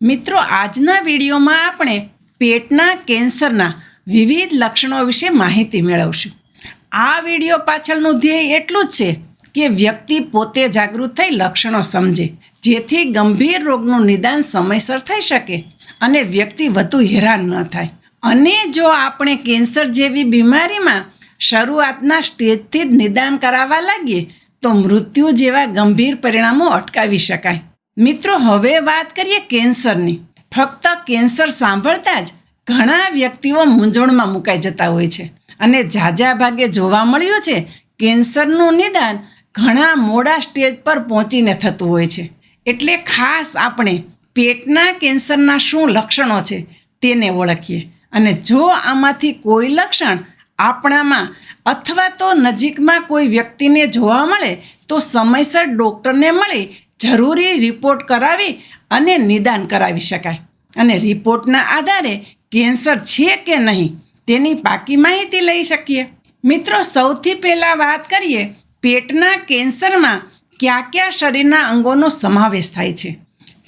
મિત્રો, આજના વિડીયોમાં આપણે પેટના કેન્સરના વિવિધ લક્ષણો વિશે માહિતી મેળવશું. આ વિડીયો પાછળનું ધ્યેય એટલું જ છે કે વ્યક્તિ પોતે જાગૃત થઈ લક્ષણો સમજે, જેથી ગંભીર રોગનું નિદાન સમયસર થઈ શકે અને વ્યક્તિ વધુ હેરાન ન થાય. અને જો આપણે કેન્સર જેવી બીમારીમાં શરૂઆતના સ્ટેજથી જ નિદાન કરાવવા લાગીએ તો મૃત્યુ જેવા ગંભીર પરિણામો અટકાવી શકાય. મિત્રો, હવે વાત કરીએ કેન્સરની. ફક્ત કેન્સર સાંભળતા જ ઘણા વ્યક્તિઓ મૂંઝવણમાં મુકાઈ જતા હોય છે અને ઝાઝા ભાગે જોવા મળ્યું છે કેન્સરનું નિદાન ઘણા મોડા સ્ટેજ પર પહોંચીને થતું હોય છે. એટલે ખાસ આપણે પેટના કેન્સરના શું લક્ષણો છે તેને ઓળખીએ, અને જો આમાંથી કોઈ લક્ષણ આપણામાં અથવા તો નજીકમાં કોઈ વ્યક્તિને જોવા મળે તો સમયસર ડૉક્ટરને મળી જરૂરી રિપોર્ટ કરાવી અને નિદાન કરાવી શકાય. અને રિપોર્ટના આધારે કેન્સર છે કે નહીં તેની પાકી માહિતી લઈ શકીએ. મિત્રો, સૌથી પહેલાં વાત કરીએ પેટના કેન્સરમાં કયા કયા શરીરના અંગોનો સમાવેશ થાય છે.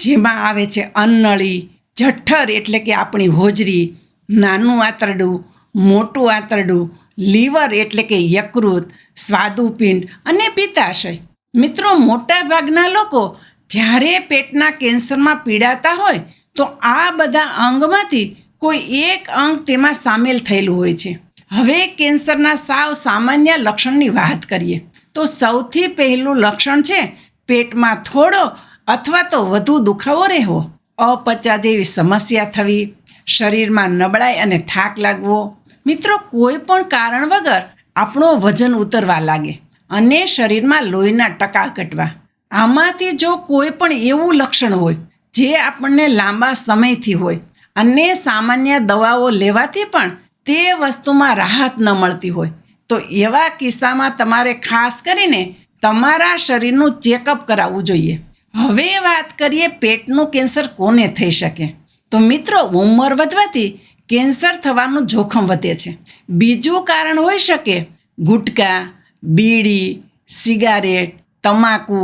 જેમાં આવે છે અન્નળી, જઠ્ઠર એટલે કે આપણી હોજરી, નાનું આંતરડું, મોટું આંતરડું, લીવર એટલે કે યકૃત, સ્વાદુપિંડ અને પિત્તાશય. મિત્રો, મોટાભાગના લોકો જ્યારે પેટના કેન્સરમાં પીડાતા હોય તો આ બધા અંગમાંથી કોઈ એક અંગ તેમાં સામેલ થયેલું હોય છે. હવે કેન્સરના સાવ સામાન્ય લક્ષણની વાત કરીએ તો સૌથી પહેલું લક્ષણ છે પેટમાં થોડો અથવા તો વધુ દુખાવો રહેવો, અપચા જેવી સમસ્યા થવી, શરીરમાં નબળાઈ અને થાક લાગવો. મિત્રો, કોઈ પણ કારણ વગર આપણો વજન ઉતરવા લાગે અને શરીરમાં લોહીના ટકા ઘટવા. આમાંથી જો કોઈ પણ એવું લક્ષણ હોય જે આપણને લાંબા સમયથી હોય અને સામાન્ય દવાઓ લેવાથી પણ તે વસ્તુમાં રાહત ન મળતી હોય તો એવા કિસ્સામાં તમારે ખાસ કરીને તમારા શરીરનું ચેકઅપ કરાવવું જોઈએ. હવે વાત કરીએ પેટનું કેન્સર કોને થઈ શકે. તો મિત્રો, ઉંમર વધવાથી કેન્સર થવાનું જોખમ વધે છે. બીજું કારણ હોઈ શકે ગુટકા, બીડી, સિગારેટ, તમાકુ,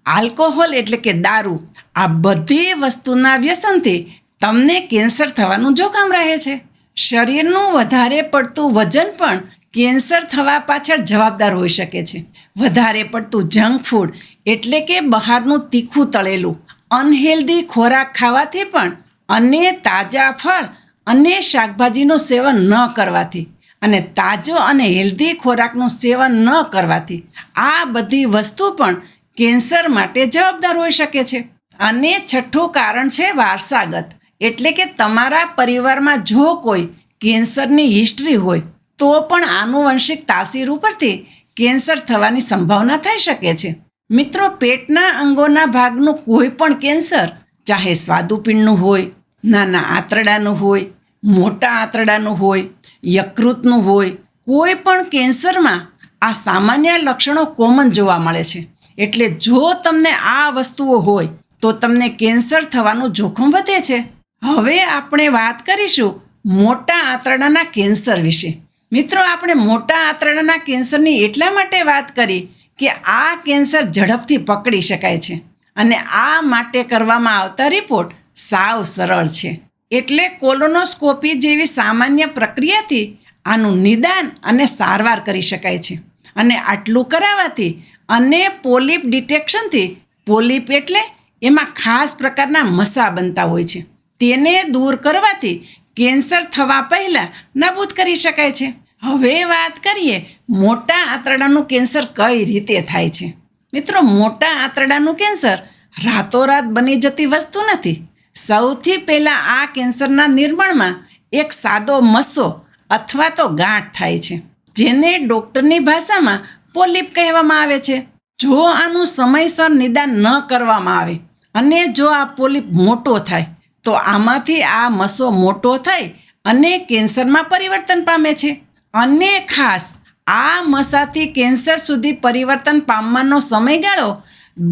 આલ્કોહોલ એટલે કે દારૂ. આ બધી વસ્તુના વ્યસનથી તમને કેન્સર થવાનું જોખમ રહે છે. શરીરનું વધારે પડતું વજન પણ કેન્સર થવા પાછળ જવાબદાર હોઈ શકે છે. વધારે પડતું જંક ફૂડ એટલે કે બહારનું તીખું તળેલું અનહેલ્ધી ખોરાક ખાવાથી પણ, અને તાજા ફળ અને શાકભાજીનું સેવન ન કરવાથી, અને તાજો અને હેલ્ધી ખોરાકનું સેવન ન કરવાથી આ બધી વસ્તુ પણ કેન્સર માટે જવાબદાર હોઈ શકે છે. અને છઠ્ઠું કારણ છે વારસાગત, એટલે કે તમારા પરિવારમાં જો કોઈ કેન્સરની હિસ્ટ્રી હોય તો પણ આનુવંશિક તાસીર ઉપરથી કેન્સર થવાની સંભાવના થઈ શકે છે. મિત્રો, પેટના અંગોના ભાગનું કોઈ પણ કેન્સર, ચાહે સ્વાદુપિંડનું હોય, નાના આંતરડાનું હોય, મોટા આંતરડાનું હોય, યકૃતનું હોય, કોઈ પણ કેન્સરમાં આ સામાન્ય લક્ષણો કોમન જોવા મળે છે. એટલે જો તમને આ વસ્તુઓ હોય તો તમને કેન્સર થવાનું જોખમ વધે છે. હવે આપણે વાત કરીશું મોટા આંતરડાના કેન્સર વિશે. મિત્રો, આપણે મોટા આંતરડાના કેન્સરની એટલા માટે વાત કરી કે આ કેન્સર ઝડપથી પકડી શકાય છે અને આ માટે કરવામાં આવતા રિપોર્ટ સાવ સરળ છે. એટલે કોલોનોસ્કોપી જેવી સામાન્ય પ્રક્રિયાથી આનું નિદાન અને સારવાર કરી શકાય છે. અને આટલું કરાવવાથી અને પોલિપ ડિટેક્શનથી, પોલિપ એટલે એમાં ખાસ પ્રકારના મસા બનતા હોય છે, તેને દૂર કરવાથી કેન્સર થવા પહેલાં નાબૂદ કરી શકાય છે. હવે વાત કરીએ મોટા આંતરડાનું કેન્સર કઈ રીતે થાય છે. મિત્રો, મોટા આંતરડાનું કેન્સર રાતોરાત બની જતી વસ્તુ નથી. સૌથી પહેલાં આ કેન્સરના નિર્માણમાં એક સાદો મસ્સો અથવા તો ગાંઠ થાય છે, જેને ડૉક્ટરની ભાષામાં પોલિપ કહેવામાં આવે છે. જો આનું સમયસર નિદાન ન કરવામાં આવે અને જો આ પોલિપ મોટો થાય તો આમાંથી આ મસ્સો મોટો થઈ અને કેન્સરમાં પરિવર્તન પામે છે. અને ખાસ આ મસાથી કેન્સર સુધી પરિવર્તન પામવાનો સમયગાળો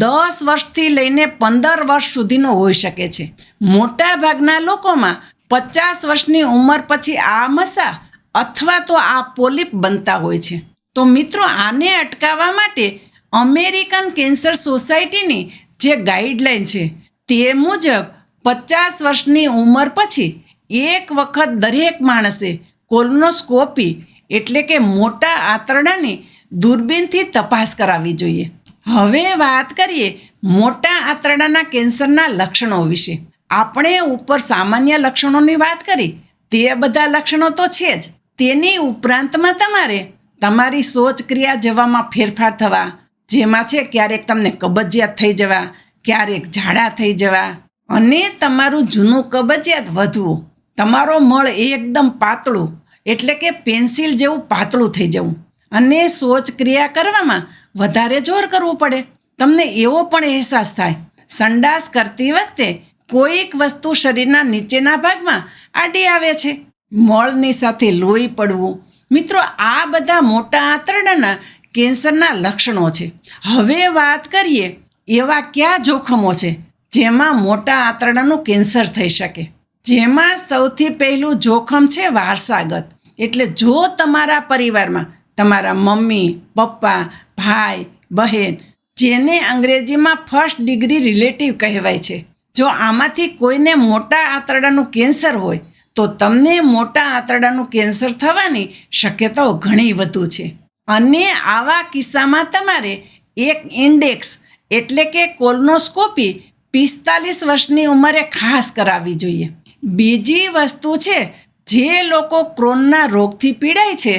10 વર્ષથી લઈને 15 વર્ષ સુધીનો હોઈ શકે છે. મોટા ભાગના લોકોમાં 50 વર્ષની ઉંમર પછી આ મસા અથવા તો આ પોલિપ બનતા હોય છે. તો મિત્રો, આને અટકાવવા માટે અમેરિકન કેન્સર સોસાયટીની જે ગાઈડલાઈન છે તે મુજબ 50 વર્ષની ઉંમર પછી એક વખત દરેક માણસે કોલોનોસ્કોપી એટલે કે મોટા આંતરડાની દૂરબીનથી તપાસ કરાવવી જોઈએ. હવે વાત કરીએ મોટા આંતરડાના કેન્સરના લક્ષણો વિશે. આપણે ઉપર સામાન્ય લક્ષણોની વાત કરી, તે બધા લક્ષણો તો છે જ. તેની ઉપરાંતમાં તમારે તમારી શૌચક્રિયા જવામાં ફેરફાર થવા, જેમાં છે ક્યારેક તમને કબજિયાત થઈ જવા, ક્યારેક ઝાડા થઈ જવા અને તમારું જૂનું કબજિયાત વધવું, તમારો મળ એકદમ પાતળું એટલે કે પેન્સિલ જેવું પાતળું થઈ જવું અને શૌચક્રિયા કરવામાં વધારે જોર કરવું પડે. તમને એવો પણ અહેસાસ થાય સંડાસ કરતી વખતે કોઈક વસ્તુ શરીરના નીચેના ભાગમાં આડી આવે છે. મળની સાથે લોહી પડવું. મિત્રો, આ બધા મોટા આંતરડાના કેન્સરના લક્ષણો છે. હવે વાત કરીએ એવા કયા જોખમો છે જેમાં મોટા આંતરડાનું કેન્સર થઈ શકે. જેમાં સૌથી પહેલું જોખમ છે વારસાગત. એટલે જો તમારા પરિવારમાં તમારા મમ્મી, પપ્પા, ભાઈ, બહેન, જેને અંગ્રેજીમાં ફર્સ્ટ ડિગ્રી રિલેટિવ કહેવાય છે, જો આમાંથી કોઈને મોટા આંતરડાનું કેન્સર હોય તો તમને મોટા આંતરડાનું કેન્સર થવાની શક્યતાઓ ઘણી વધુ છે. અને આવા કિસ્સામાં તમારે એક ઇન્ડેક્સ એટલે કે કોલોનોસ્કોપી 45 વર્ષની ઉંમરે ખાસ કરાવવી જોઈએ. બીજી વસ્તુ છે, જે લોકો ક્રોનના રોગથી પીડાય છે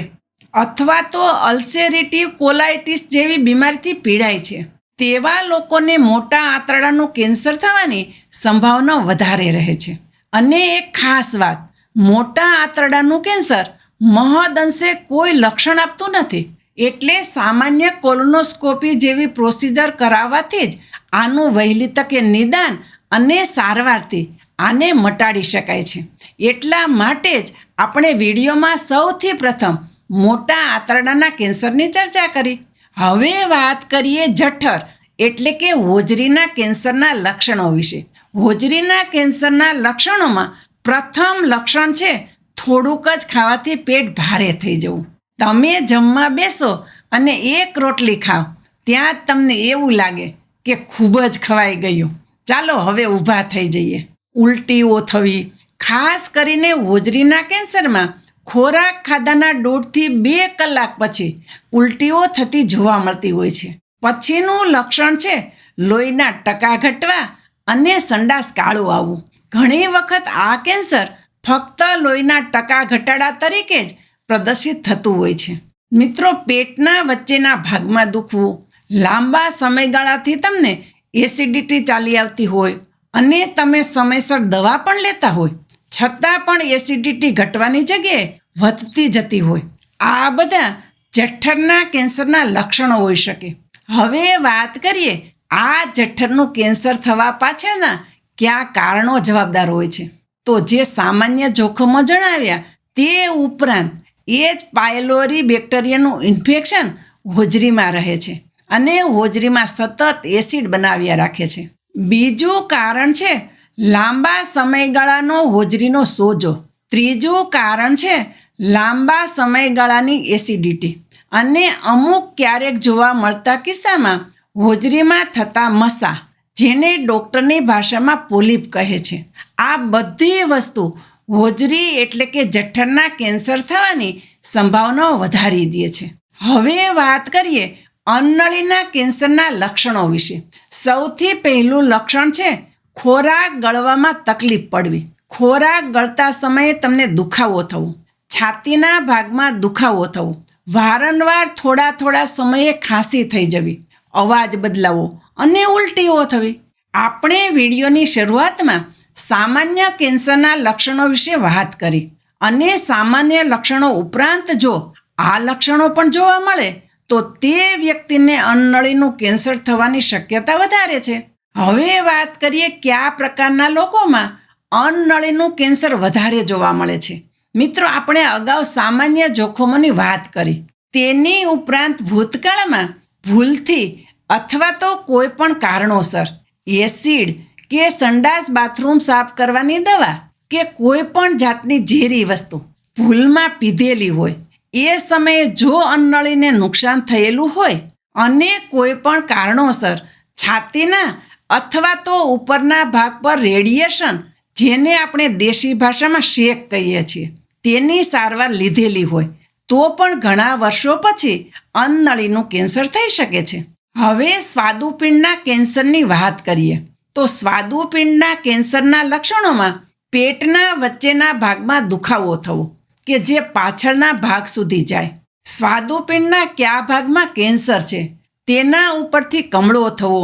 અથવા તો અલ્સરેટિવ કોલાઇટિસ જેવી બીમારીથી પીડાય છે, તેવા લોકોને મોટા આંતરડાનું કેન્સર થવાની સંભાવના વધારે રહે છે. અને એક ખાસ વાત, મોટા આંતરડાનું કેન્સર મહદઅંશે કોઈ લક્ષણ આપતું નથી. એટલે સામાન્ય કોલોનોસ્કોપી જેવી પ્રોસિજર કરાવવાથી જ આનું વહેલી તકે નિદાન અને સારવારથી આને મટાડી શકાય છે. એટલા માટે જ આપણે વિડીયોમાં સૌથી પ્રથમ મોટા આંતરડાના કેન્સરની ચર્ચા કરી. હવે વાત કરીએ જઠર એટલે કે હોજરીના કેન્સરના લક્ષણો વિશે. હોજરીના કેન્સરના લક્ષણોમાં પ્રથમ લક્ષણ છે થોડુંક જ ખાવાથી પેટ ભારે થઈ જવું. તમે જમવા બેસો અને એક રોટલી ખાઓ ત્યાં જ તમને એવું લાગે કે ખૂબ જ ખવાઈ ગયું, ચાલો હવે ઊભા થઈ જઈએ. ઉલટીઓ થવી. ખાસ કરીને હોજરીના કેન્સરમાં ખોરાક ખાધાના 1.5 થી 2 કલાક પછી ઉલટીઓ થતી જોવા મળતી હોય છે. પછીનું લક્ષણ છે લોહીના ટકા ઘટવા અને સંડાસ કાળું આવવું. ઘણી વખત આ કેન્સર ફક્ત લોહીના ટકા ઘટાડા તરીકે જ પ્રદર્શિત થતું હોય છે. મિત્રો, પેટના વચ્ચેના ભાગમાં દુખવું, લાંબા સમયગાળાથી તમને એસિડિટી ચાલી આવતી હોય અને તમે સમયસર દવા પણ લેતા હોય છતાં પણ એસિડિટી ઘટવાની જગ્યાએ વધતી જતી હોય, આ બધા જઠરના કેન્સરના લક્ષણો હોઈ શકે. હવે વાત કરીએ આ જઠરનું કેન્સર થવા પાછળના કયા કારણો જવાબદાર હોય છે. તો જે સામાન્ય જોખમો જણાવ્યા તે ઉપરાંત એ જ પાયલોરી બેક્ટેરિયાનું ઇન્ફેક્શન હોજરીમાં રહે છે અને હોજરીમાં સતત એસિડ બનાવ્યા રાખે છે. બીજું કારણ છે લાંબા સમયગાળાનો હોજરીનો સોજો. ત્રીજું કારણ છે લાંબા સમયગાળાની એસિડિટી અને અમુક ક્યારેક જોવા મળતા કિસ્સામાં હોજરીમાં થતા મસા, જેને ડૉક્ટરની ભાષામાં પોલિપ કહે છે. આ બધી વસ્તુ હોજરી એટલે કે જઠરના કેન્સર થવાની સંભાવનાઓ વધારી દે છે. હવે વાત કરીએ અન્નળીના કેન્સરના લક્ષણો વિશે. સૌથી પહેલું લક્ષણ છે ખોરાક ગળવામાં તકલીફ પડવી. ખોરાક ગળતા સમયે તમને દુખાવો થવો, છાતીના ભાગમાં દુખાવો થવો, વારંવાર થોડા સમયે ખાંસી થઈ જવી, અવાજ બદલાવો અને ઉલટીઓ થવી. આપણે વિડીયોની શરૂઆતમાં સામાન્ય કેન્સરના લક્ષણો વિશે વાત કરી અને સામાન્ય લક્ષણો ઉપરાંત જો આ લક્ષણો પણ જોવા મળે તો તે વ્યક્તિને અન્નળીનું કેન્સર થવાની શક્યતા વધારે છે. હવે વાત કરીએ કયા પ્રકારના લોકોમાં અન્નળીનું કેન્સર વધારે જોવા મળે છે. મિત્રો, આપણે અગાઉ સામાન્ય જોખમોની વાત કરી. તેની ઉપરાંત ભૂતકાળમાં ભૂલથી અથવા તો કોઈ પણ કારણોસર એસિડ કે સંડાસ બાથરૂમ સાફ કરવાની દવા કે કોઈ પણ જાતની ઝેરી વસ્તુ ભૂલમાં પીધેલી હોય, એ સમયે જો અન્નળીને નુકસાન થયેલું હોય અને કોઈ પણ કારણોસર છાતીના અથવા તો ઉપરના ભાગ પર રેડિયેશન, જેને આપણે દેશી ભાષામાં શેક કહીએ છીએ, તેની સારવાર લીધેલી હોય તો પણ ઘણા વર્ષો પછી અન્નનળીનું કેન્સર થઈ શકે છે. હવે સ્વાદુપિંડના કેન્સરની વાત કરીએ તો સ્વાદુપિંડના કેન્સરના લક્ષણોમાં પેટના વચ્ચેના ભાગમાં દુખાવો થવો કે જે પાછળના ભાગ સુધી જાય. સ્વાદુપિંડના કયા ભાગમાં કેન્સર છે તેના ઉપરથી કમળો થવો,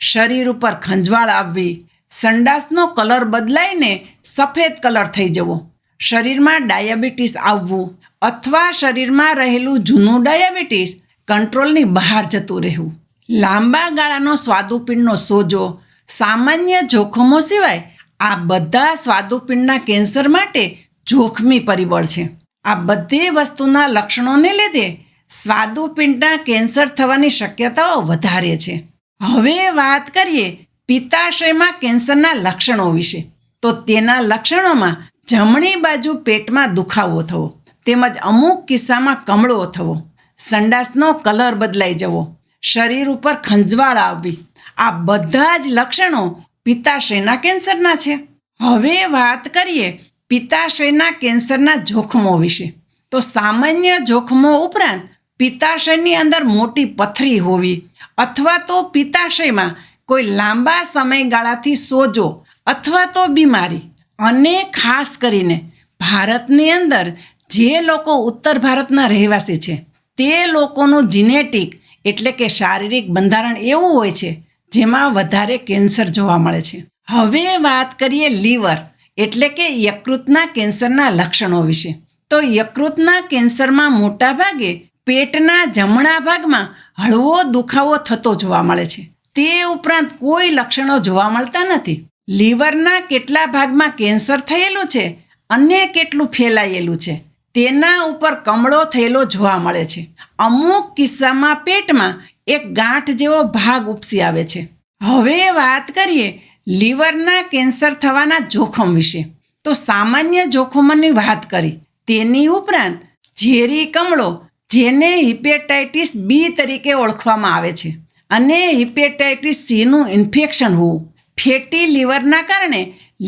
શરીર ઉપર ખંજવાળ આવવી, સંડાસનો કલર બદલાઈને સફેદ કલર થઈ જવો, શરીરમાં ડાયાબિટીસ આવવું અથવા શરીરમાં રહેલું જૂનું ડાયાબિટીસ કંટ્રોલની બહાર જતું રહેવું, લાંબા ગાળાનો સ્વાદુપિંડનો સોજો, સામાન્ય જોખમો સિવાય આ બધા સ્વાદુપિંડના કેન્સર માટે જોખમી પરિબળ છે. આ બધી વસ્તુના લક્ષણોને લીધે સ્વાદુપિંડના કેન્સર થવાની શક્યતાઓ વધારે છે. હવે વાત કરીએ પિત્તાશયમાં કેન્સરના લક્ષણો વિશે તો તેના લક્ષણોમાં જમણી બાજુ પેટમાં દુખાવો થવો તેમજ અમુક કિસ્સામાં કમળો થવો, સંડાસનો કલર બદલાઈ જવો, શરીર ઉપર ખંજવાળ આવવી, આ બધા જ લક્ષણો પિત્તાશયના કેન્સરના છે. હવે વાત કરીએ પિત્તાશયના કેન્સરના જોખમો વિશે તો સામાન્ય જોખમો ઉપરાંત પિત્તાશયની અંદર મોટી પથરી હોવી અથવા તો પિત્તાશયમાં કોઈ લાંબા સમયગાળાથી સોજો અથવા તો બીમારી, અને ખાસ કરીને ભારતની અંદર જે લોકો ઉત્તર ભારતના રહેવાસી છે તે લોકોનું જીનેટિક એટલે કે શારીરિક બંધારણ એવું હોય છે જેમાં વધારે કેન્સર જોવા મળે છે. હવે વાત કરીએ લીવર એટલે કે યકૃતના કેન્સરના લક્ષણો વિશે તો યકૃતના કેન્સરમાં મોટાભાગે પેટના જમણા ભાગમાં હળવો દુખાવો થતો જોવા મળે છે. તે ઉપરાંત કોઈ લક્ષણો જોવા મળતા નથી. લીવરના કેટલા ભાગમાં કેન્સર થયેલું છે અને કેટલું ફેલાયેલું છે તેના ઉપર કમળો થયેલો જોવા મળે છે. અમુક કિસ્સામાં પેટમાં એક ગાંઠ જેવો ભાગ ઉપસી આવે છે. હવે વાત કરીએ લીવરના કેન્સર થવાના જોખમ વિશે તો સામાન્ય જોખમોની વાત કરી તેની ઉપરાંત ઝેરી કમળો જેને હિપેટાઇટિસ બી તરીકે ઓળખવામાં આવે છે અને હિપેટાઇટિસ સીનું ઇન્ફેક્શન હોવું, ફેટી લીવરના કારણે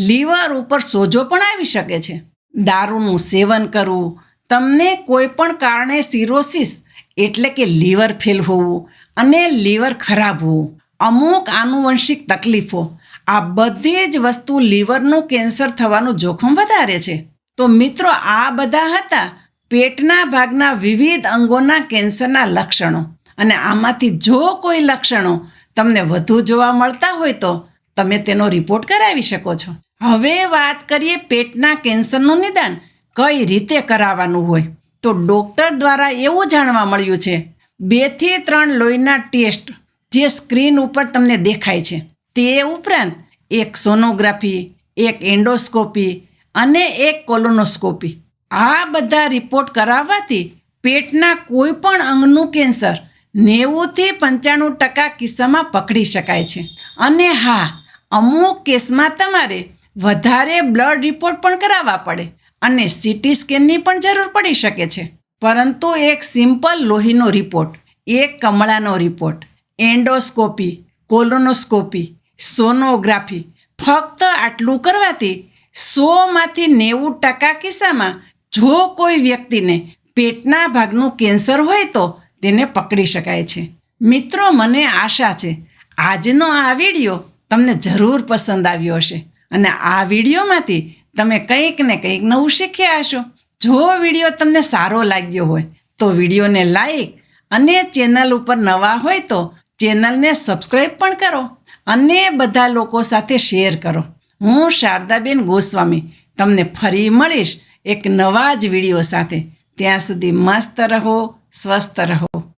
લીવર ઉપર સોજો પણ આવી શકે છે. દારૂનું સેવન કરવું, તમને કોઈ પણ કારણે સિરોસિસ એટલે કે લીવર ફેલ હોવું અને લીવર ખરાબ હોવું, અમુક આનુવંશિક તકલીફો, આ બધી જ વસ્તુ લીવરનું કેન્સર થવાનું જોખમ વધારે છે. તો મિત્રો આ બધા હતા પેટના ભાગના વિવિધ અંગોના કેન્સરના લક્ષણો, અને આમાંથી જો કોઈ લક્ષણો તમને વધુ જોવા મળતા હોય તો તમે તેનો રિપોર્ટ કરાવી શકો છો. હવે વાત કરીએ પેટના કેન્સરનું નિદાન કઈ રીતે કરાવવાનું હોય તો ડૉક્ટર દ્વારા એવું જાણવા મળ્યું છે 2 થી 3 લોહીના ટેસ્ટ જે સ્ક્રીન ઉપર તમને દેખાય છે, તે ઉપરાંત એક સોનોગ્રાફી, એક એન્ડોસ્કોપી અને એક કોલોનોસ્કોપી, આ બધા રિપોર્ટ કરાવવાથી પેટના કોઈ પણ અંગનું કેન્સર 90 થી 95% કિસ્સામાં પકડી શકાય છે. અને હા, અમુક કેસમાં તમારે વધારે બ્લડ રિપોર્ટ પણ કરાવવા પડે અને સીટી સ્કેનની પણ જરૂર પડી શકે છે. પરંતુ એક સિમ્પલ લોહીનો રિપોર્ટ, એક કમળાનો રિપોર્ટ, એન્ડોસ્કોપી, કોલોનોસ્કોપી, સોનોગ્રાફી, ફક્ત આટલું કરવાથી 100માંથી 90% કિસ્સામાં જો કોઈ વ્યક્તિને પેટના ભાગનું કેન્સર હોય તો તેને પકડી શકાય છે. મિત્રો, મને આશા છે આજનો આ વિડીયો તમને જરૂર પસંદ આવ્યો હશે અને આ વિડીયોમાંથી તમે કંઈક ને કંઈક નવું શીખ્યા હશો. જો વિડીયો તમને સારો લાગ્યો હોય તો વિડીયોને લાઈક અને ચેનલ ઉપર નવા હોય તો ચેનલને સબસ્ક્રાઈબ પણ કરો અને બધા લોકો સાથે શેર કરો. હું શારદાબેન ગોસ્વામી તમને ફરી મળીશ એક નવા જ વિડીયો સાથે. ત્યાં સુધી મસ્ત રહો, સ્વસ્થ રહો.